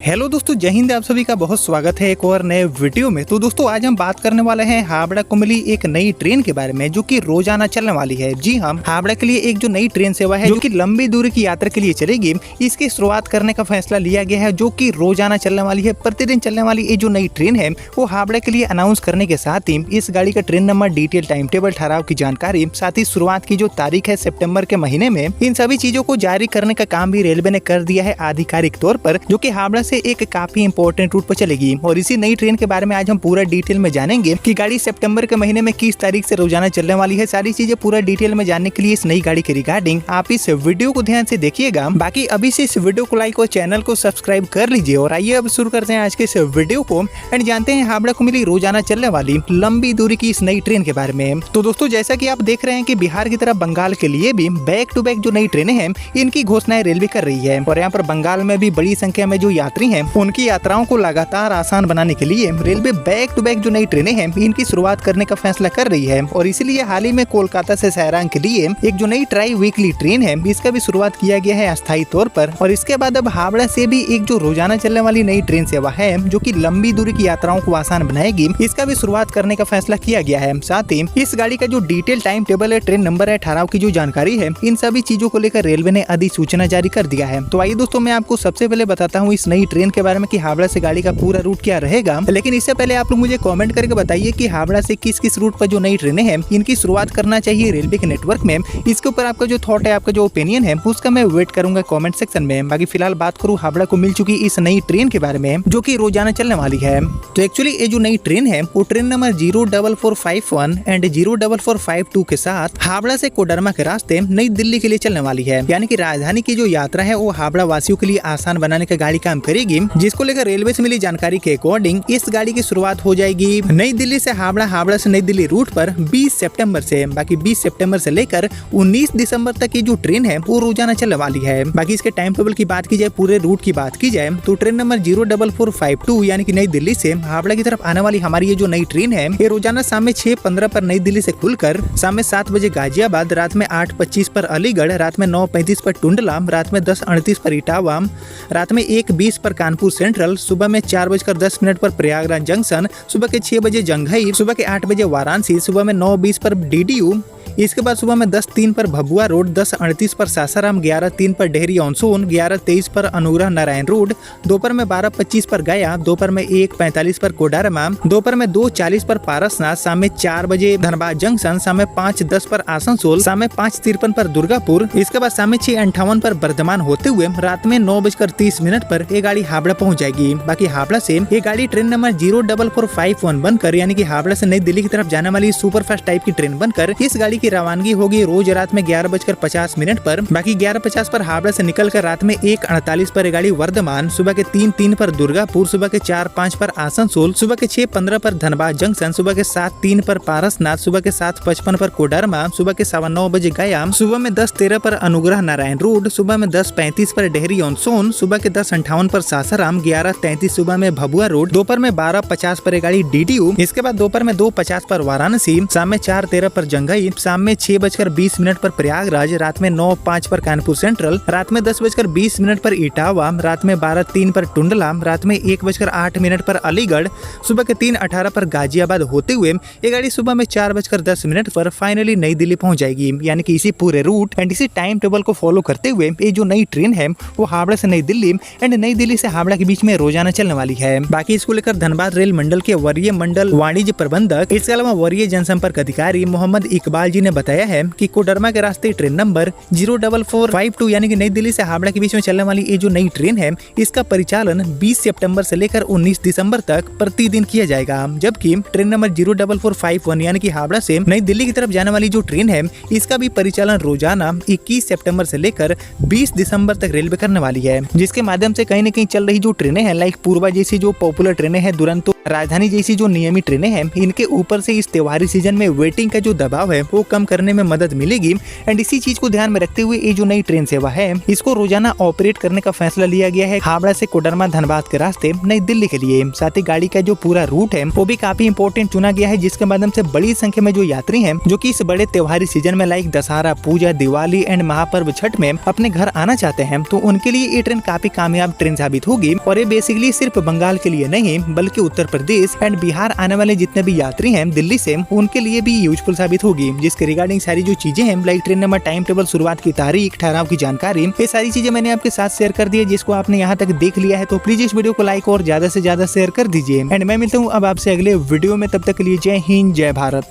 Hello दोस्तों, जय हिंद। आप सभी का बहुत स्वागत है एक और नए वीडियो में। तो दोस्तों आज हम बात करने वाले हैं हावड़ा कुमली एक नई ट्रेन के बारे में जो कि रोजाना चलने वाली है। जी हम हावड़ा के लिए एक जो नई ट्रेन सेवा है जो कि लंबी दूरी की यात्रा के लिए चलेगी, इसकी शुरुआत करने का फैसला लिया गया है, जो कि रोजाना चलने वाली है। प्रतिदिन चलने वाली ये जो नई ट्रेन है वो हावड़ा के लिए अनाउंस करने के साथ ही इस गाड़ी का train number, detail, time table, ठहराव की जानकारी, साथ ही शुरुआत की जो तारीख है सितंबर के महीने में, इन सभी चीजों को जारी करने का काम भी रेलवे ने कर दिया है आधिकारिक तौर पर, जो कि हावड़ा से एक काफी इंपॉर्टेंट रूट पर चलेगी। और इसी नई ट्रेन के बारे में आज हम पूरा डिटेल में जानेंगे कि गाड़ी सितंबर के महीने में किस तारीख से रोजाना चलने वाली है। सारी चीजें पूरा डिटेल में जानने के लिए इस नई गाड़ी के रिगार्डिंग आप इस वीडियो को ध्यान से देखिएगा। बाकी अभी से इस वीडियो को लाइक और चैनल को सब्सक्राइब कर लीजिए। और आइए अब शुरू करते हैं आज के इस वीडियो को एंड जानते हैं हावड़ा को मिली रोजाना चलने वाली लंबी दूरी की इस नई ट्रेन के बारे में। तो दोस्तों जैसा कि आप देख रहे हैं कि बिहार की तरह बंगाल के लिए भी बैक टू बैक जो नई ट्रेनें हैं इनकी घोषणाएं रेलवे कर रही है। और यहाँ पर बंगाल में भी बड़ी संख्या में जो यात्री हैं उनकी यात्राओं को लगातार आसान बनाने के लिए रेलवे बैक टू बैक जो नई ट्रेनें हैं इनकी शुरुआत करने का फैसला कर रही है। और इसीलिए हाल ही में कोलकाता से सैरांग के लिए एक जो नई ट्राई वीकली ट्रेन है इसका भी शुरुआत किया गया है अस्थायी तौर पर। और इसके बाद अब हावड़ा से भी एक जो रोजाना चलने वाली नई ट्रेन सेवा है जो कि लंबी दूरी की यात्राओं को आसान बनाएगी, इसका भी शुरुआत करने का फैसला किया गया है। साथ ही इस गाड़ी का जो डिटेल, टाइम टेबल है, ट्रेन नंबर है, ठहराव की जो जानकारी है, इन सभी चीजों को लेकर रेलवे ने अधिसूचना जारी कर दिया है। तो आइए दोस्तों मैं आपको सबसे पहले बताता हूँ इस नई ट्रेन के बारे में कि हावड़ा से गाड़ी का पूरा रूट क्या रहेगा। लेकिन इससे पहले आप लोग मुझे कमेंट करके बताइए कि हावड़ा से किस किस रूट पर जो नई ट्रेनें हैं इनकी शुरुआत करना चाहिए रेलवे के नेटवर्क में। इसके ऊपर आपका जो थॉट है, आपका जो ओपिनियन है, उसका मैं वेट करूंगा कमेंट सेक्शन में। बाकी फिलहाल बात करूं हावड़ा को मिल चुकी इस नई ट्रेन के बारे में जो कि रोजाना चलने वाली है। तो एक्चुअली ये जो नई ट्रेन है वो ट्रेन नंबर 04451 एंड 04452 के साथ हावड़ा से कोडरमा के रास्ते नई दिल्ली के लिए चलने वाली है। यानी कि राजधानी की जो यात्रा है वो हावड़ा वासियों के लिए आसान बनाने का गाड़ी काम करेगी, जिसको लेकर रेलवे से मिली जानकारी के अकॉर्डिंग इस गाड़ी की शुरुआत हो जाएगी नई दिल्ली से हावड़ा, हावड़ा से नई दिल्ली रूट पर 20 सितंबर से। बाकी 20 सितंबर से लेकर 19 दिसंबर तक ये जो ट्रेन है वो रोजाना चलने वाली है। बाकी इसके टाइम टेबल की बात की जाए, पूरे रूट की बात की जाए, तो ट्रेन नंबर 04452 यानी कि नई दिल्ली से हावड़ा की तरफ आने वाली हमारी ये जो नई ट्रेन है ये रोजाना शाम में 6:15 पर नई दिल्ली से खुलकर शाम में 7 बजे गाजियाबाद, रात में 8:25 पर अलीगढ़, रात में 9:35 पर टुंडला, रात में 10:38 पर इटावा, रात में 1:20 पर कानपुर सेंट्रल, सुबह में 4:10 पर प्रयागराज जंक्शन, सुबह के 6 बजे जंघई, सुबह के 8 बजे वाराणसी, सुबह में 9:20 पर डीडीयू, इसके बाद सुबह में 10:03 पर भभुआ रोड, 10:38 पर सासाराम, 11:03 पर डेहरी ऑनसोन, 11:23 पर अनुग्रह नारायण रोड, दोपहर में 12:25 पर गया, दोपहर में 1:45 पर कोडरमा, दोपहर में 2:40 पर पारसनाथ, शाम में 4 बजे धनबाद जंक्शन, शाम में 5:10 पर आसनसोल, शाम में 5:53 पर दुर्गापुर, इसके बाद शाम में 6:58 पर बर्धमान होते हुए रात में 9:30 पर ये गाड़ी हावड़ा पहुंच जाएगी। बाकी हावड़ा से ये गाड़ी ट्रेन नंबर 04451 बनकर यानी कि हावड़ा से नई दिल्ली की तरफ जाने वाली सुपर फास्ट टाइप की ट्रेन बनकर इस गाड़ी की रवानगी होगी रोज रात में 11:50 पर। बाकी 11:50 पर हावड़ा से निकलकर रात में 1:48 पर गाड़ी वर्धमान, सुबह के 3:03 पर दुर्गापुर, सुबह के 4:05 पर आसनसोल, सुबह के 6:15 पर धनबाद जंक्शन, सुबह के 7:03 पर पारसनाथ, सुबह के 7:55 पर कोडरमा, सुबह के 9:15 बजे गया, सुबह में 10:13 पर अनुग्रह नारायण रोड, सुबह में 10:35 पर डेहरी ऑनसोन, सुबह के 10:58 पर सासाराम, 11:33 सुबह में भभुआ रोड, दोपहर में 12:50 पर गाड़ी डीडीयू, इसके बाद दोपहर में 2:50 पर वाराणसी, शाम में 4:13 पर जंघई, शाम में 6:20 पर प्रयागराज, रात में 9:05 पर कानपुर सेंट्रल, रात में 10:20 पर इटावा, रात में 12:03 पर टुंडला, रात में 1:08 पर अलीगढ़, सुबह के 3:18 पर गाजियाबाद होते हुए ये गाड़ी सुबह में 4:10 पर फाइनली नई दिल्ली पहुंच जाएगी। यानी कि इसी पूरे रूट एंड इसी टाइम टेबल को फॉलो करते हुए ये जो नई ट्रेन है वो हावड़ा से नई दिल्ली एंड नई दिल्ली से हावड़ा के बीच में रोजाना चलने वाली है। बाकी इसको लेकर धनबाद रेल मंडल के वरीय मंडल वाणिज्य प्रबंधक, इसके अलावा वरीय जनसंपर्क अधिकारी मोहम्मद इकबाल जी ने बताया है कि कोडरमा के रास्ते ट्रेन नंबर 04452 यानी कि नई दिल्ली से हावड़ा के बीच में चलने वाली ये जो नई ट्रेन है इसका परिचालन 20 सितंबर से लेकर 19 दिसंबर तक प्रतिदिन किया जाएगा। जबकि ट्रेन नंबर 04451 यानी कि हावड़ा से नई दिल्ली की तरफ जाने वाली जो ट्रेन है इसका भी परिचालन रोजाना 21 सितंबर से लेकर 20 दिसंबर तक रेलवे करने वाली है, जिसके माध्यम से कहीं न कहीं चल रही जो ट्रेनें हैं लाइक पूर्वा जैसी जो पॉपुलर ट्रेनें हैं, दुरंतो, राजधानी जैसी जो नियमित ट्रेनें हैं इनके ऊपर से इस त्योहारी सीजन में वेटिंग का जो दबाव है वो कम करने में मदद मिलेगी। एंड इसी चीज को ध्यान में रखते हुए ये जो नई ट्रेन सेवा है इसको रोजाना ऑपरेट करने का फैसला लिया गया है हावड़ा से कोडरमा धनबाद के रास्ते नई दिल्ली के लिए। साथ ही गाड़ी का जो पूरा रूट है वो भी काफी इंपॉर्टेंट चुना गया है, जिसके माध्यम से बड़ी संख्या में जो यात्री हैं जो कि इस बड़े त्योहारी सीजन में लाइक दशहरा, पूजा, दिवाली एंड महापर्व छठ में अपने घर आना चाहते हैं तो उनके लिए ये ट्रेन काफी कामयाब ट्रेन साबित होगी। और ये बेसिकली सिर्फ बंगाल के लिए नहीं बल्कि उत्तर प्रदेश एंड बिहार आने वाले जितने भी यात्री हैं दिल्ली से उनके लिए भी यूजफुल साबित होगी। जिसके रिगार्डिंग सारी जो चीजें हैं like train number, time table, शुरुआत की तारीख, ठहराव की जानकारी, ये सारी चीजें मैंने आपके साथ शेयर कर दी है। जिसको आपने यहाँ तक देख लिया है तो प्लीज इस वीडियो को लाइक और ज्यादा से ज्यादा शेयर कर दीजिए। एंड मैं मिलता हूँ अब आपसे अगले वीडियो में, तब तक के लिए जय हिंद, जय भारत।